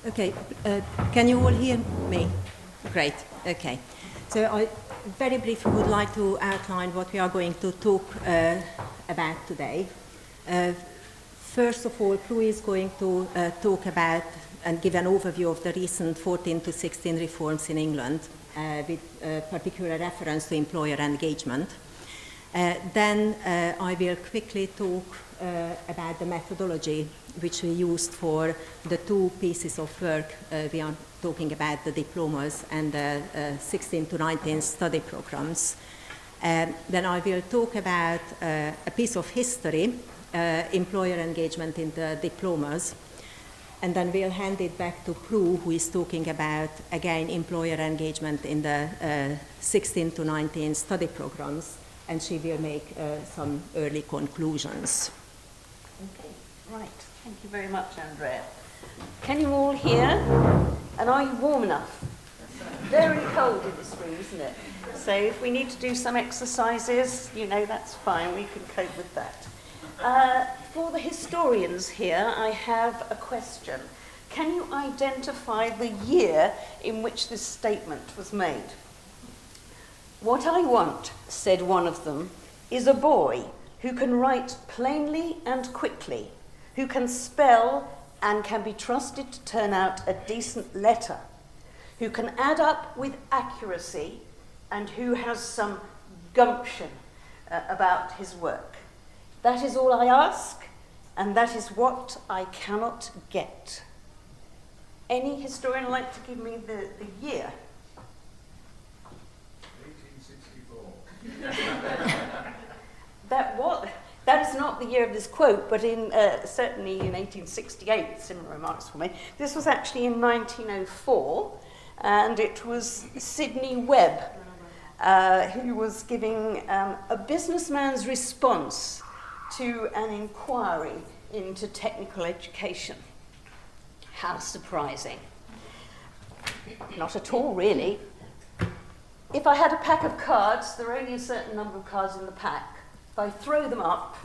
Okay, can you all hear me? Great, okay. So I very briefly would like to outline what we are going to talk about today. First of all, Prue is going to talk about and give an overview of the recent 14 to 16 reforms in England, with particular reference to employer engagement. Then I will quickly talk about the methodology which we used for the two pieces of work we are talking about, the diplomas and the 16 to 19 study programs. Then I will talk about a piece of history, employer engagement in the diplomas, and then we'll hand it back to Prue, who is talking about, again, employer engagement in the 16 to 19 study programs, and she will make some early conclusions. Okay, right. Thank you very much, Andrea. Can you all hear? And are you warm enough? Very cold in this room, isn't it? So if we need to do some exercises, you know, that's fine. We can cope with that. For the historians here, I have a question. Can you identify the year in which this statement was made? What I want, said one of them, is a boy who can write plainly and quickly, who can spell and can be trusted to turn out a decent letter, who can add up with accuracy, and who has some gumption about his work. That is all I ask, and that is what I cannot get. Any historian like to give me the year? 1864. That is not the year of this quote, but certainly in 1868, similar remarks for me. This was actually in 1904, and it was Sidney Webb who was giving a businessman's response to an inquiry into technical education. How surprising. Not at all, really. If I had a pack of cards, there are only a certain number of cards in the pack. If I throw them up,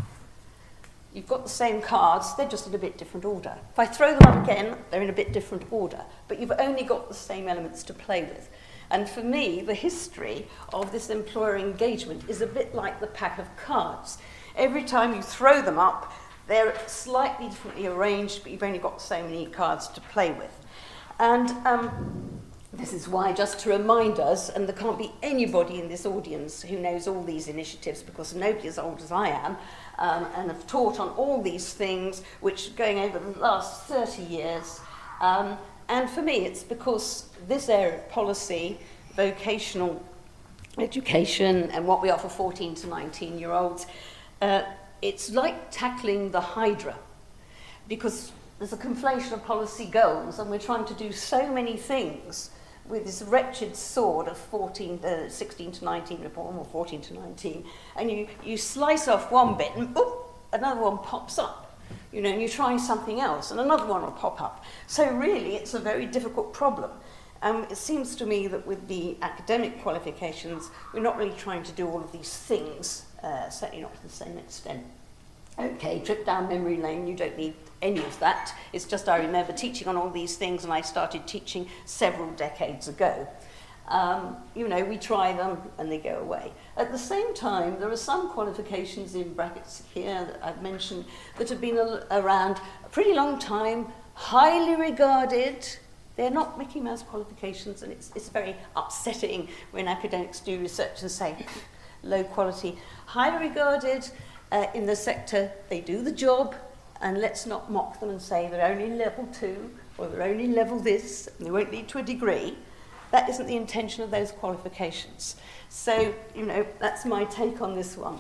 you've got the same cards, they're just in a bit different order. If I throw them up again, they're in a bit different order, but you've only got the same elements to play with. And for me, the history of this employer engagement is a bit like the pack of cards. Every time you throw them up, they're slightly differently arranged, but you've only got so many cards to play with. And this is why, just to remind us, and there can't be anybody in this audience who knows all these initiatives, because nobody as old as I am, and have taught on all these things, which are going over the last 30 years. And for me, it's because this area of policy, vocational education, and what we offer 14 to 19-year-olds, it's like tackling the Hydra, because there's a conflation of policy goals, and we're trying to do so many things with this wretched sword of 16 to 19 reform, or 14 to 19, and you slice off one bit, and boop, another one pops up, you know, and you're trying something else, and another one will pop up. So really, it's a very difficult problem. It seems to me that with the academic qualifications, we're not really trying to do all of these things, certainly not to the same extent. Okay, trip down memory lane, you don't need any of that. It's just I remember teaching on all these things, and I started teaching several decades ago. You know, we try them and they go away. At the same time, there are some qualifications in brackets here that I've mentioned that have been around a pretty long time, highly regarded. They're not Mickey Mouse qualifications, and it's very upsetting when academics do research and say, low quality. Highly regarded in the sector, they do the job, and let's not mock them and say they're only level 2, or they're only level this, and they won't lead to a degree. That isn't the intention of those qualifications. So, you know, that's my take on this one.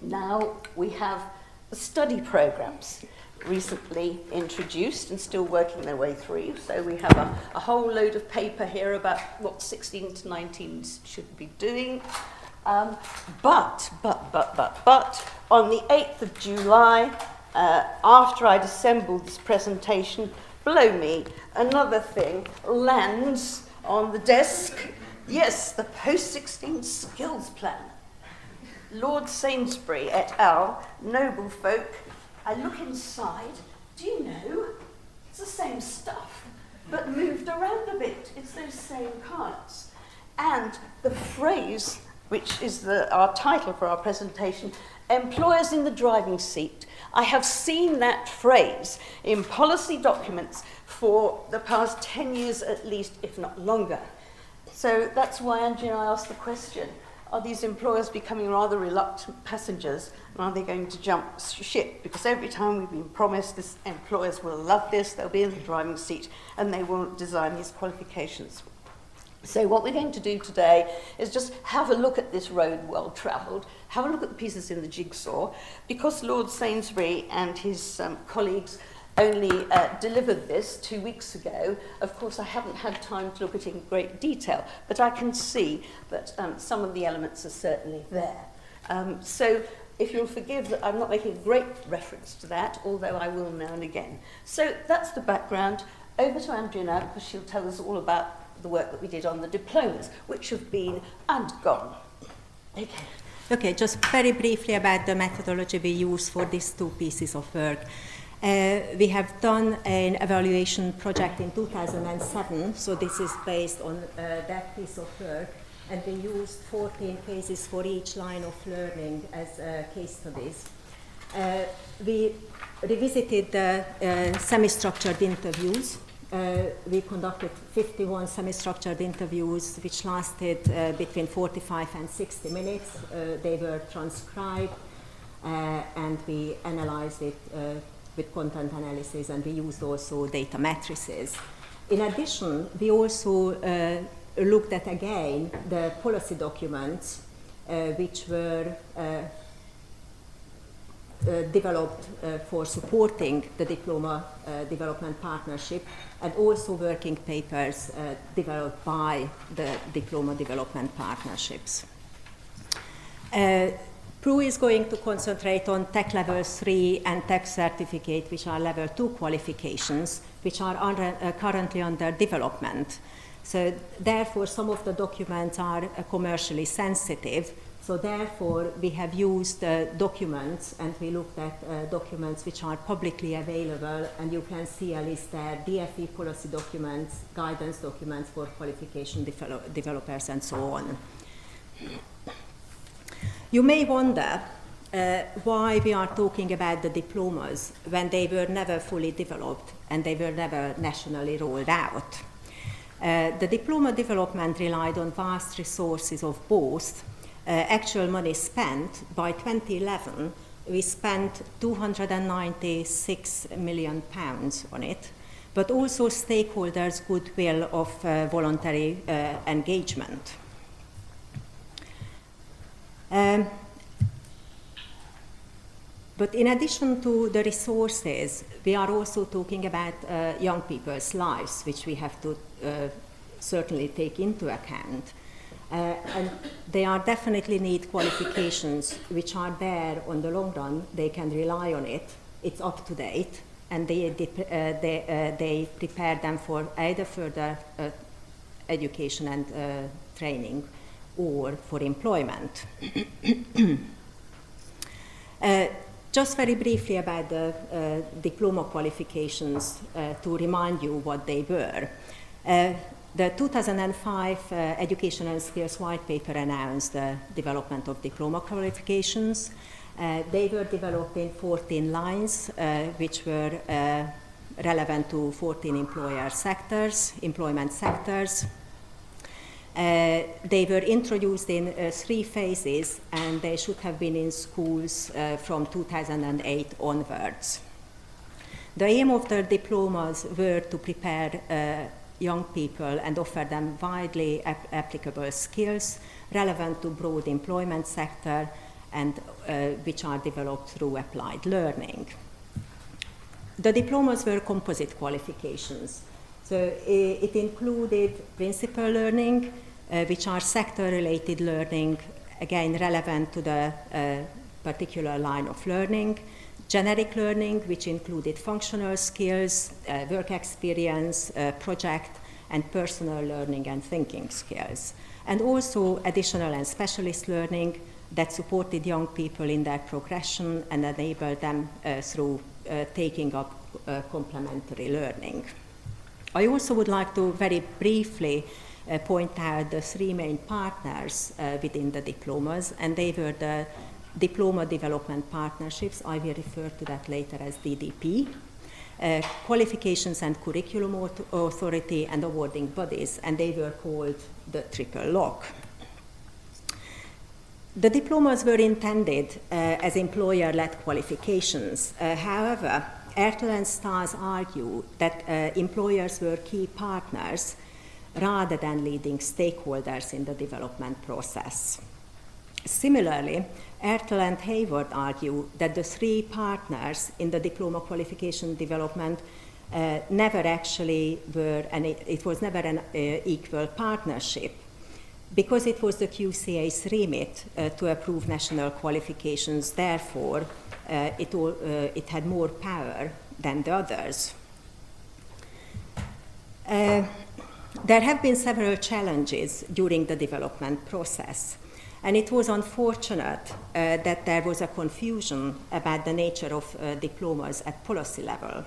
Now we have the study programs recently introduced and still working their way through. So we have a whole load of paper here about what 16 to 19s should be doing. But, on the 8th of July, after I'd assembled this presentation, blow me, another thing lands on the desk. Yes, the post-16 skills plan. Lord Sainsbury et al., noble folk. I look inside. Do you know? It's the same stuff. but moved around a bit. It's those same cards. And the phrase, which is our title for our presentation, employers in the driving seat. I have seen that phrase in policy documents for the past 10 years at least, if not longer. So that's why Andrea and I asked the question, are these employers becoming rather reluctant passengers, and are they going to jump ship? Because every time we've been promised this, employers will love this, they'll be in the driving seat, and they will design these qualifications. So what we're going to do today is just have a look at this road well travelled, have a look at the pieces in the jigsaw. Because Lord Sainsbury and his colleagues only delivered this 2 weeks ago, of course I haven't had time to look at it in great detail, but I can see that some of the elements are certainly there. So if you'll forgive that I'm not making a great reference to that, although I will now and again. So that's the background. Over to Andrea now, because she'll tell us all about the work that we did on the diplomas, which have been and gone. Okay. Okay, just very briefly about the methodology we use for these two pieces of work. We have done an evaluation project in 2007, so this is based on that piece of work, and we used 14 cases for each line of learning as case studies. We revisited the semi-structured interviews. We conducted 51 semi-structured interviews which lasted between 45 and 60 minutes. They were transcribed and we analyzed it with content analysis, and we used also data matrices. In addition, we also looked at again the policy documents which were developed for supporting the Diploma Development Partnership, and also working papers developed by the Diploma Development Partnerships. Prue is going to concentrate on Tech Level 3 and Tech Certificate, which are Level 2 qualifications, which are currently under development. So therefore, some of the documents are commercially sensitive. So therefore, we have used documents, and we looked at documents which are publicly available, and you can see a list there, DFE policy documents, guidance documents for qualification developers, and so on. You may wonder why we are talking about the diplomas when they were never fully developed and they were never nationally rolled out. The diploma development relied on vast resources of both actual money spent. By 2011, we spent £296 million on it, but also stakeholders' goodwill of voluntary engagement. But in addition to the resources, we are also talking about young people's lives, which we have to certainly take into account. And they are definitely need qualifications which are there on the long run. They can rely on it. It's up to date, and they prepare them for either further education and training or for employment. Just very briefly about the diploma qualifications to remind you what they were. The 2005 Education and Skills White Paper announced the development of diploma qualifications. They were developed in 14 lines, which were relevant to 14 employment sectors. They were introduced in 3 phases, and they should have been in schools from 2008 onwards. The aim of the diplomas were to prepare young people and offer them widely applicable skills relevant to broad employment sector and which are developed through applied learning. The diplomas were composite qualifications. So it included principal learning, which are sector-related learning, again relevant to the particular line of learning, generic learning, which included functional skills, work experience, project, and personal learning and thinking skills, and also additional and specialist learning that supported young people in their progression and enabled them through taking up complementary learning. I also would like to very briefly point out the three main partners within the diplomas, and they were the Diploma Development Partnerships. I will refer to that later as DDP. Qualifications and Curriculum Authority and awarding bodies, and they were called the Triple Lock. The diplomas were intended as employer-led qualifications. However, Ertel and Stas argue that employers were key partners rather than leading stakeholders in the development process. Similarly, Ertel and Hayward argue that the three partners in the diploma qualification development never actually were, it was never an equal partnership, because it was the QCA's remit to approve national qualifications. Therefore, it had more power than the others. There have been several challenges during the development process. And it was unfortunate that there was a confusion about the nature of diplomas at policy level.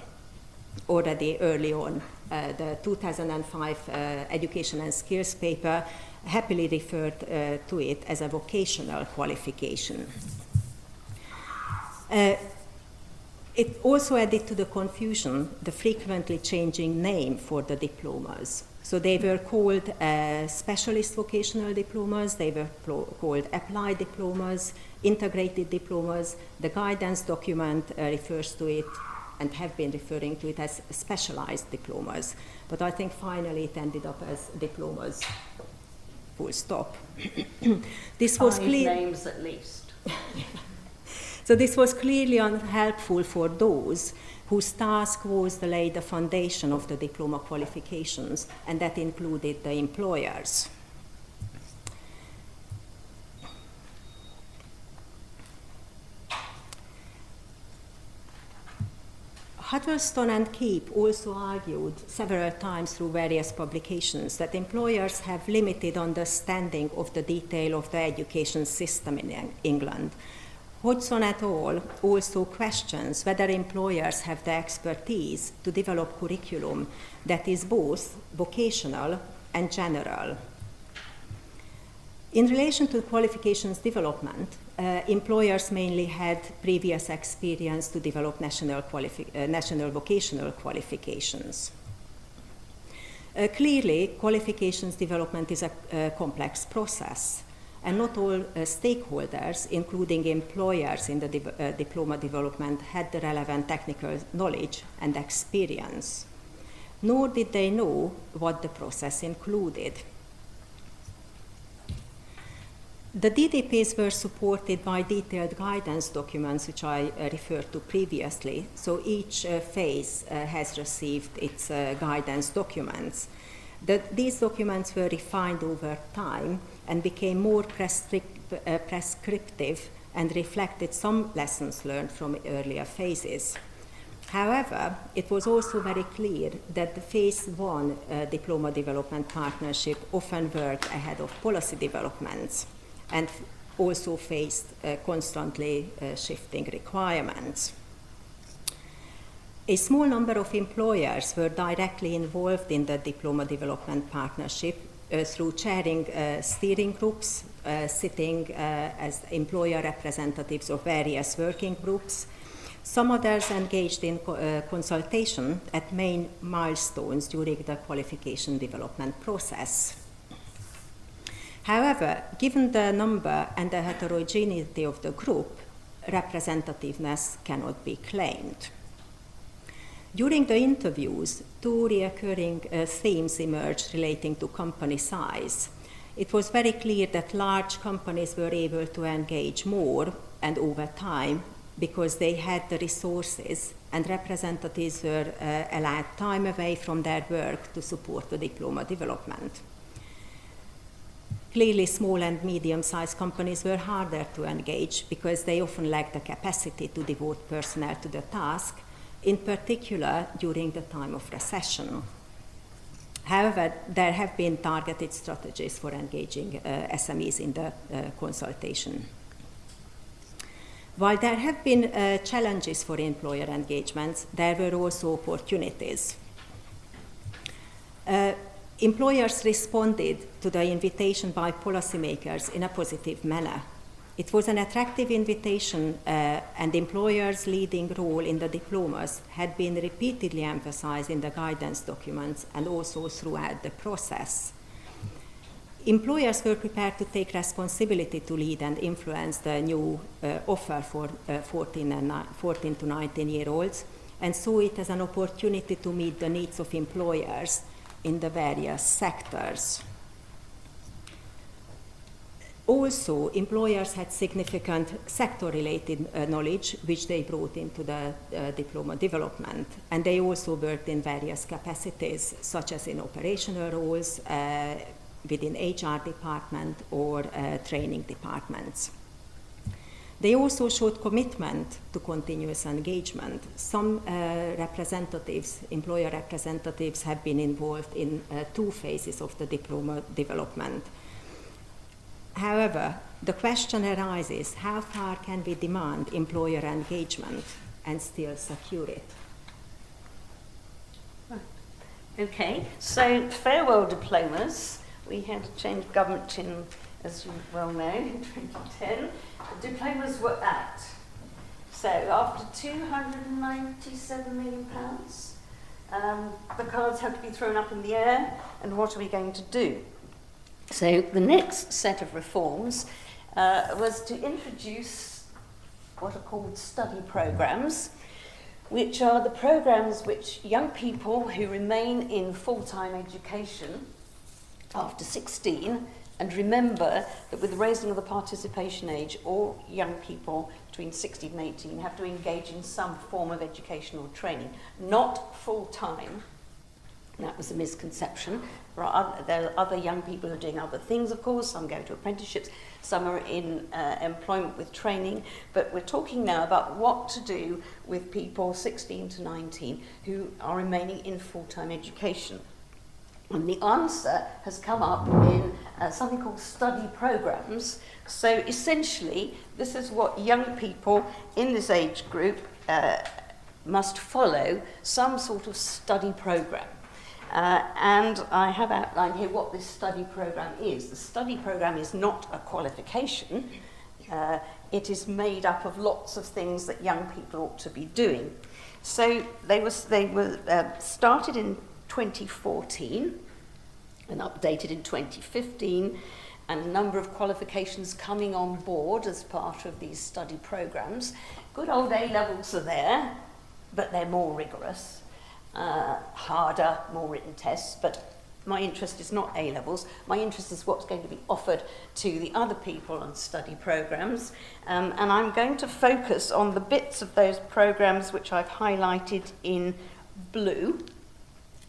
Already early on, the 2005 Education and Skills paper happily referred to it as a vocational qualification. It also added to the confusion the frequently changing name for the diplomas. So they were called specialist vocational diplomas, they were called applied diplomas, integrated diplomas. The guidance document refers to it and have been referring to it as specialized diplomas. But I think finally it ended up as diplomas, full stop. This was clear. Names at least. So this was clearly unhelpful for those whose task was to lay the foundation of the diploma qualifications, and that included the employers. Huddleston and Keep also argued several times through various publications that employers have limited understanding of the detail of the education system in England. Hodgson et al. Also questions whether employers have the expertise to develop curriculum that is both vocational and general. In relation to qualifications development, employers mainly had previous experience to develop national vocational qualifications. Clearly, qualifications development is a complex process, and not all stakeholders, including employers in the diploma development, had the relevant technical knowledge and experience, nor did they know what the process included. The DDPs were supported by detailed guidance documents, which I referred to previously. So each phase has received its guidance documents. These documents were refined over time and became more prescriptive and reflected some lessons learned from earlier phases. However, it was also very clear that the Phase 1 diploma development partnership often worked ahead of policy developments and also faced constantly shifting requirements. A small number of employers were directly involved in the diploma development partnership through chairing steering groups, sitting as employer representatives of various working groups. Some others engaged in consultation at main milestones during the qualification development process. However, given the number and the heterogeneity of the group, representativeness cannot be claimed. During the interviews, two recurring themes emerged relating to company size. It was very clear that large companies were able to engage more and over time because they had the resources, and representatives were allowed time away from their work to support the diploma development. Clearly, small and medium-sized companies were harder to engage because they often lacked the capacity to devote personnel to the task, in particular during the time of recession. However, there have been targeted strategies for engaging SMEs in the consultation. While there have been challenges for employer engagements, there were also opportunities. Employers responded to the invitation by policymakers in a positive manner. It was an attractive invitation, and employers' leading role in the diplomas had been repeatedly emphasized in the guidance documents and also throughout the process. Employers were prepared to take responsibility to lead and influence the new offer for 14 to 19-year-olds, and saw it as an opportunity to meet the needs of employers in the various sectors. Also, employers had significant sector-related knowledge, which they brought into the diploma development, and they also worked in various capacities, such as in operational roles, within HR department or training departments. They also showed commitment to continuous engagement. Some employer representatives have been involved in 2 phases of the diploma development. However, the question arises, how far can we demand employer engagement and still secure it? Okay, so farewell diplomas. We had a change of government in, as you well know, in 2010. The diplomas were out. So after £297 million, the cards had to be thrown up in the air, and what are we going to do? So the next set of reforms was to introduce what are called study programs, which are the programs which young people who remain in full-time education after 16, and remember that with the raising of the participation age, all young people between 16 and 18 have to engage in some form of educational training, not full-time. That was a misconception. There are other young people who are doing other things, of course. Some go to apprenticeships, some are in employment with training, but we're talking now about what to do with people 16 to 19 who are remaining in full-time education. And the answer has come up in something called study programs. So essentially, this is what young people in this age group must follow, some sort of study program. And I have outlined here what this study program is. The study program is not a qualification. It is made up of lots of things that young people ought to be doing. So they were started in 2014 and updated in 2015, and a number of qualifications coming on board as part of these study programs. Good old A-levels are there, but they're more rigorous, harder, more written tests, but my interest is not A-levels. My interest is what's going to be offered to the other people on study programs, and I'm going to focus on the bits of those programs which I've highlighted in blue,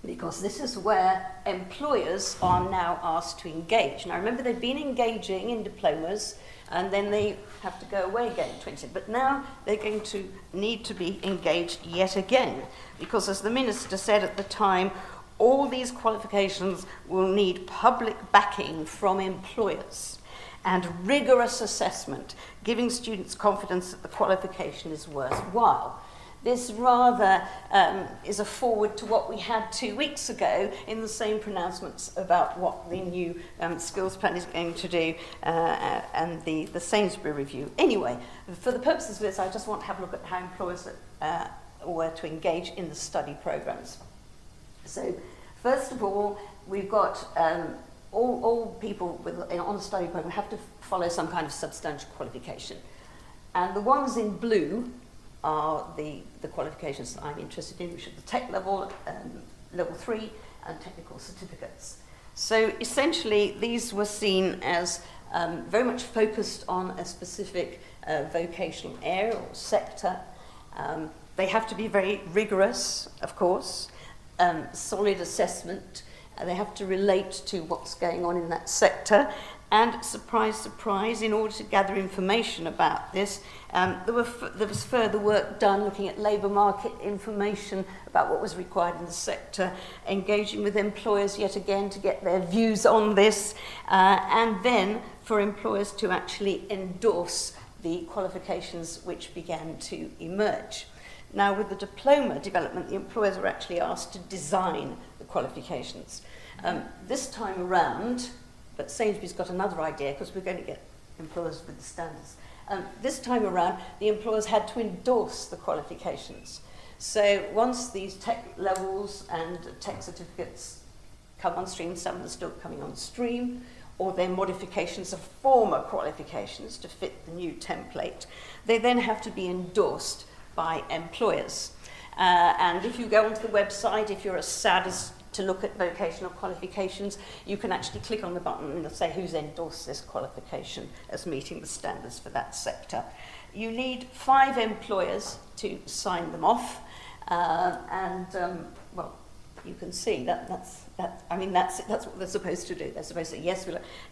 because this is where employers are now asked to engage. Now remember, they've been engaging in diplomas and then they have to go away again, but now they're going to need to be engaged yet again, because as the Minister said at the time, all these qualifications will need public backing from employers and rigorous assessment, giving students confidence that the qualification is worthwhile. This rather is a forward to what we had 2 weeks ago in the same pronouncements about what the new skills plan is going to do and the Sainsbury review. Anyway, for the purposes of this, I just want to have a look at how employers were to engage in the study programs. So, first of all, we've got all people on the study program have to follow some kind of substantial qualification. And the ones in blue are the qualifications that I'm interested in, which are the tech level, level 3, and technical certificates. So essentially, these were seen as very much focused on a specific vocational area or sector. They have to be very rigorous, of course, solid assessment. They have to relate to what's going on in that sector. And surprise, surprise, in order to gather information about this, there was further work done looking at labour market information about what was required in the sector, engaging with employers yet again to get their views on this, and then for employers to actually endorse the qualifications which began to emerge. Now, with the diploma development, the employers were actually asked to design the qualifications. This time around, but Sainsbury's got another idea, because we're going to get employers with the standards. This time around, the employers had to endorse the qualifications. So once these tech levels and tech certificates come on stream, some of them are still coming on stream, or they're modifications of former qualifications to fit the new template, they then have to be endorsed by employers. And if you go onto the website, if you're as sad as to look at vocational qualifications, you can actually click on the button and say who's endorsed this qualification as meeting the standards for that sector. You need 5 employers to sign them off, well, you can see that's what they're supposed to do. They're supposed to say yes.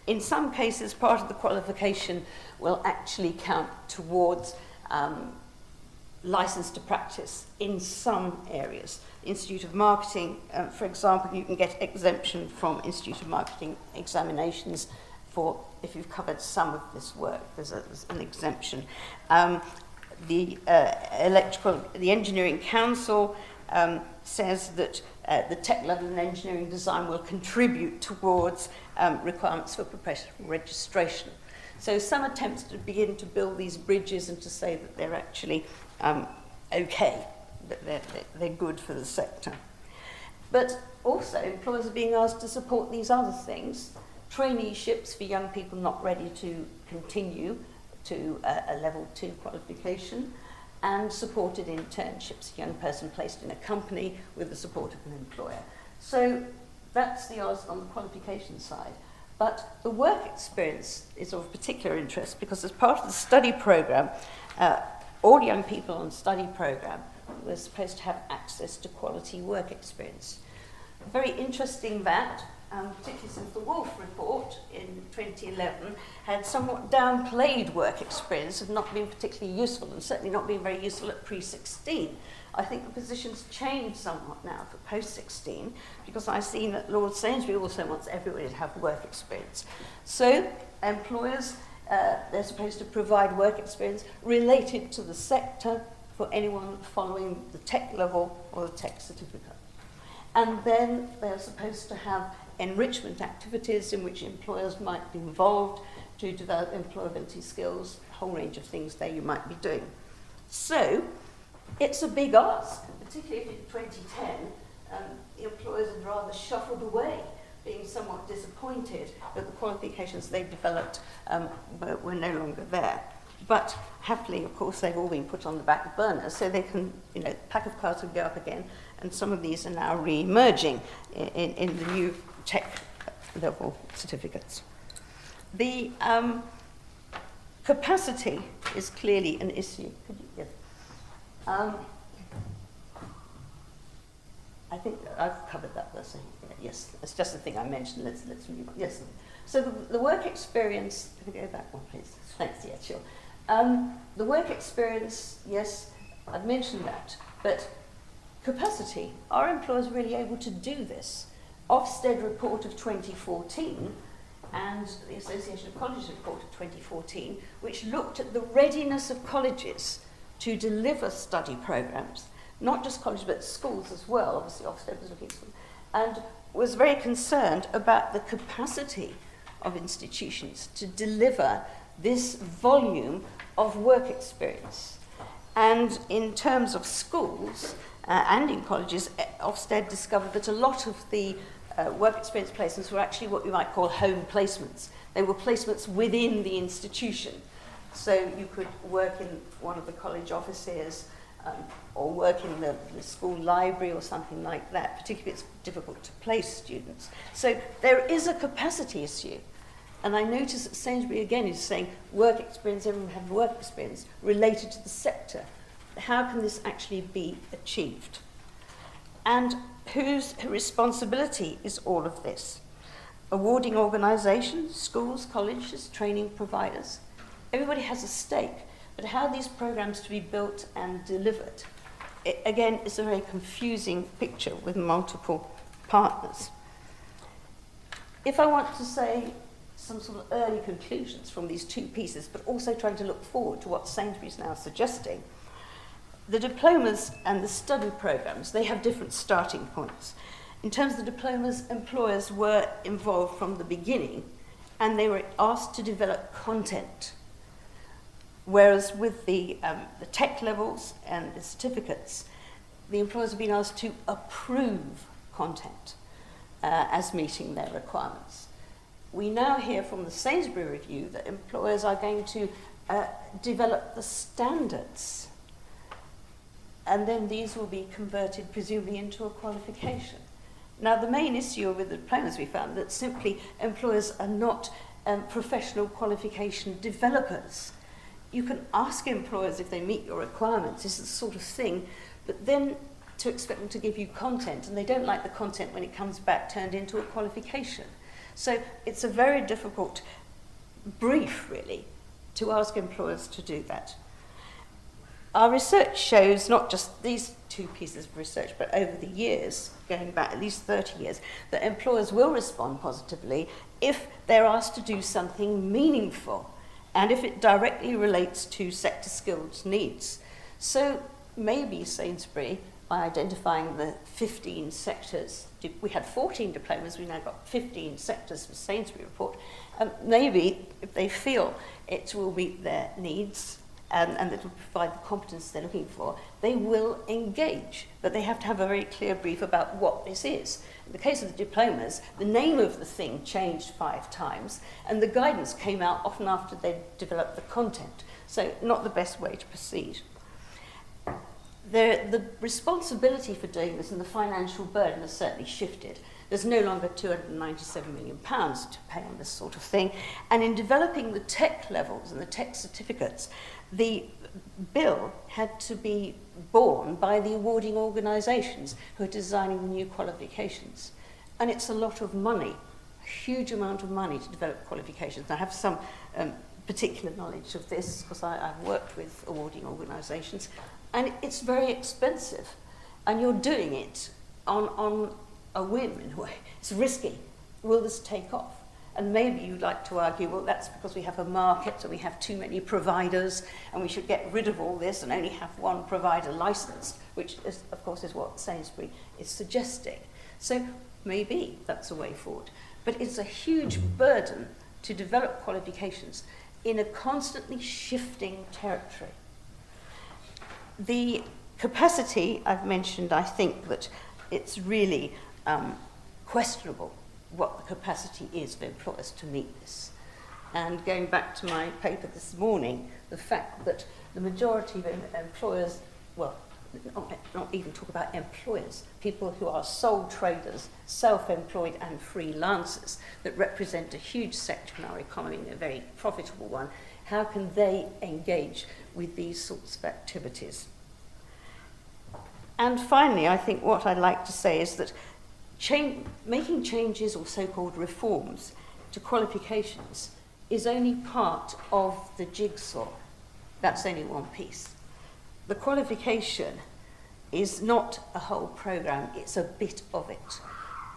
In some cases, part of the qualification will actually count towards license to practice in some areas. Institute of Marketing, for example, you can get exemption from Institute of Marketing examinations for if you've covered some of this work. There's an exemption. The Engineering Council says that the tech level in engineering design will contribute towards requirements for professional registration. So some attempts to begin to build these bridges and to say that they're actually okay, that they're good for the sector. But also employers are being asked to support these other things, traineeships for young people not ready to continue to a level 2 qualification, and supported internships, a young person placed in a company with the support of an employer. So that's the ask on the qualification side. But the work experience is of particular interest because as part of the study program, all young people on the study program were supposed to have access to quality work experience. Very interesting that, particularly since the Wolf report in 2011 had somewhat downplayed work experience and not been particularly useful, and certainly not been very useful at pre-16. I think the position's changed somewhat now for post-16, because I've seen that Lord Sainsbury also wants everybody to have work experience. So employers, they're supposed to provide work experience related to the sector for anyone following the tech level or the tech certificate. And then they're supposed to have enrichment activities in which employers might be involved to develop employability skills, a whole range of things there you might be doing. So it's a big ask, particularly if in 2010 the employers had rather shuffled away, being somewhat disappointed that the qualifications they developed were no longer there. But happily, of course, they've all been put on the back burner, so they can, the pack of cards will go up again, and some of these are now re-emerging in the new tech level certificates. The capacity is clearly an issue. Could you, yes. I think I've covered that person. Yes, it's just the thing I mentioned. Let's move on. Yes. So the work experience. Can we go back one, please? Thanks. Yeah, sure. The work experience. Yes, I've mentioned that. But capacity. Are employers really able to do this? Ofsted report of 2014 and the Association of Colleges report of 2014, which looked at the readiness of colleges to deliver study programs, not just colleges but schools as well. Obviously Ofsted was looking at schools, and was very concerned about the capacity of institutions to deliver this volume of work experience. And in terms of schools and in colleges, Ofsted discovered that a lot of the work experience placements were actually what we might call home placements. They were placements within the institution. So you could work in one of the college offices or work in the school library or something like that, particularly if it's difficult to place students. So there is a capacity issue. And I notice that Sainsbury again is saying work experience, everyone have work experience related to the sector. How can this actually be achieved? And whose responsibility is all of this? Awarding organisations, schools, colleges, training providers. Everybody has a stake, but how are these programs to be built and delivered? Again, it's a very confusing picture with multiple partners. If I want to say some sort of early conclusions from these two pieces, but also trying to look forward to what Sainsbury's now suggesting, The diplomas and the study programs, they have different starting points. In terms of the diplomas, employers were involved from the beginning, and they were asked to develop content. Whereas with the tech levels and the certificates, the employers have been asked to approve content as meeting their requirements. We now hear from the Sainsbury Review that employers are going to develop the standards, and then these will be converted presumably into a qualification. Now, the main issue with the diplomas we found that simply employers are not professional qualification developers. You can ask employers if they meet your requirements, this is the sort of thing, but then to expect them to give you content, and they don't like the content when it comes back turned into a qualification. So it's a very difficult brief, really, to ask employers to do that. Our research shows, not just these two pieces of research, but over the years, going back at least 30 years, that employers will respond positively if they're asked to do something meaningful and if it directly relates to sector skills needs. So maybe Sainsbury, by identifying the 15 sectors, we had 14 diplomas, we now got 15 sectors for Sainsbury report, maybe if they feel it will meet their needs, and that will provide the competence they're looking for, they will engage. But they have to have a very clear brief about what this is. In the case of the diplomas, the name of the thing changed 5 times, and the guidance came out often after they'd developed the content. So not the best way to proceed. The responsibility for doing this and the financial burden has certainly shifted. There's no longer £297 million to pay on this sort of thing. And in developing the tech levels and the tech certificates, the bill had to be borne by the awarding organisations who are designing the new qualifications. And it's a lot of money, a huge amount of money to develop qualifications. I have some particular knowledge of this because I've worked with awarding organisations. And it's very expensive. And you're doing it on a whim in a way. It's risky. Will this take off? And maybe you'd like to argue, well, that's because we have a market and we have too many providers and we should get rid of all this and only have one provider licensed, which is, of course, is what Sainsbury is suggesting. So maybe that's a way forward. But it's a huge burden to develop qualifications in a constantly shifting territory. The capacity I've mentioned, I think that it's really questionable what the capacity is of employers to meet this. And going back to my paper this morning, the fact that the majority of employers, well, not even talk about employers, people who are sole traders, self-employed and freelancers that represent a huge sector in our economy and a very profitable one, how can they engage with these sorts of activities? And finally, I think what I'd like to say is that making changes or so-called reforms to qualifications is only part of the jigsaw. That's only one piece. The qualification is not a whole programme, it's a bit of it.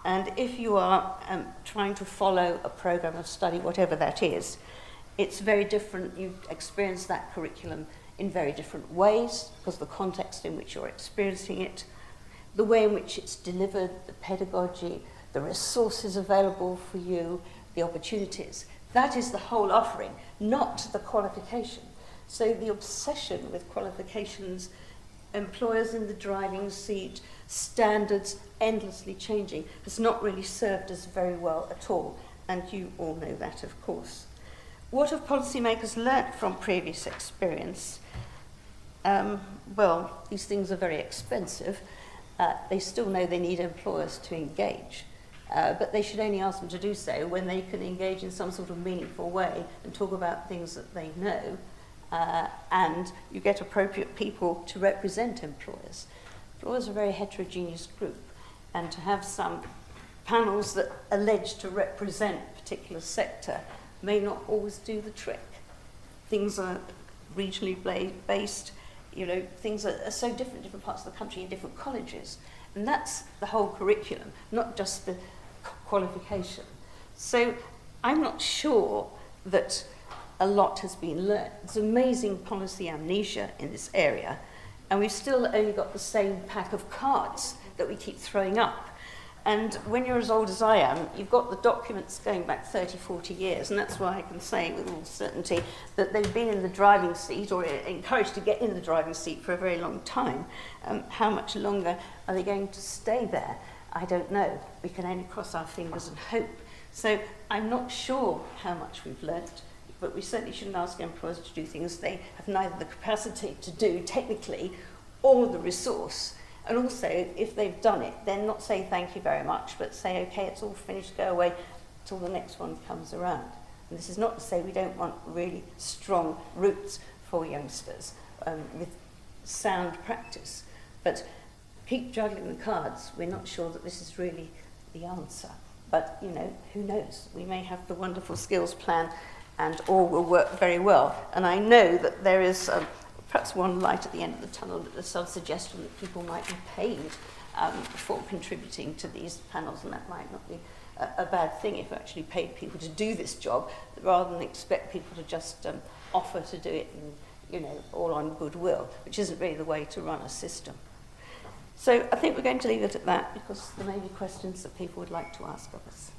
And if you are trying to follow a programme of study, whatever that is, it's very different. You experience that curriculum in very different ways because of the context in which you're experiencing it, the way in which it's delivered, the pedagogy, the resources available for you, the opportunities. That is the whole offering, not the qualification. So the obsession with qualifications, employers in the driving seat, standards endlessly changing, has not really served us very well at all. And you all know that, of course. What have policymakers learnt from previous experience? Well, these things are very expensive. They still know they need employers to engage, but they should only ask them to do so when they can engage in some sort of meaningful way and talk about things that they know, and you get appropriate people to represent employers. Employers are a very heterogeneous group, and to have some panels that allege to represent a particular sector may not always do the trick. Things are regionally based, you know, things are so different in different parts of the country in different colleges. And that's the whole curriculum, not just the qualification. So I'm not sure that a lot has been learned. There's amazing policy amnesia in this area. and we've still only got the same pack of cards that we keep throwing up. And when you're as old as I am, you've got the documents going back 30, 40 years, and that's why I can say with all certainty that they've been in the driving seat or encouraged to get in the driving seat for a very long time. How much longer are they going to stay there? I don't know. We can only cross our fingers and hope. So I'm not sure how much we've learnt, but we certainly shouldn't ask employers to do things they have neither the capacity to do technically or the resource. And also, if they've done it, then not say thank you very much, but say, okay, it's all finished, go away till the next one comes around. And this is not to say we don't want really strong roots for youngsters with sound practice, but keep juggling the cards. We're not sure that this is really the answer. But, you know, who knows? We may have the wonderful skills plan and all will work very well. And I know that there is perhaps one light at the end of the tunnel, that there's some suggestion that people might be paid for contributing to these panels, and that might not be a bad thing if we actually paid people to do this job, rather than expect people to just offer to do it, and, you know, all on goodwill, which isn't really the way to run a system. So I think we're going to leave it at that, because there may be questions that people would like to ask of us.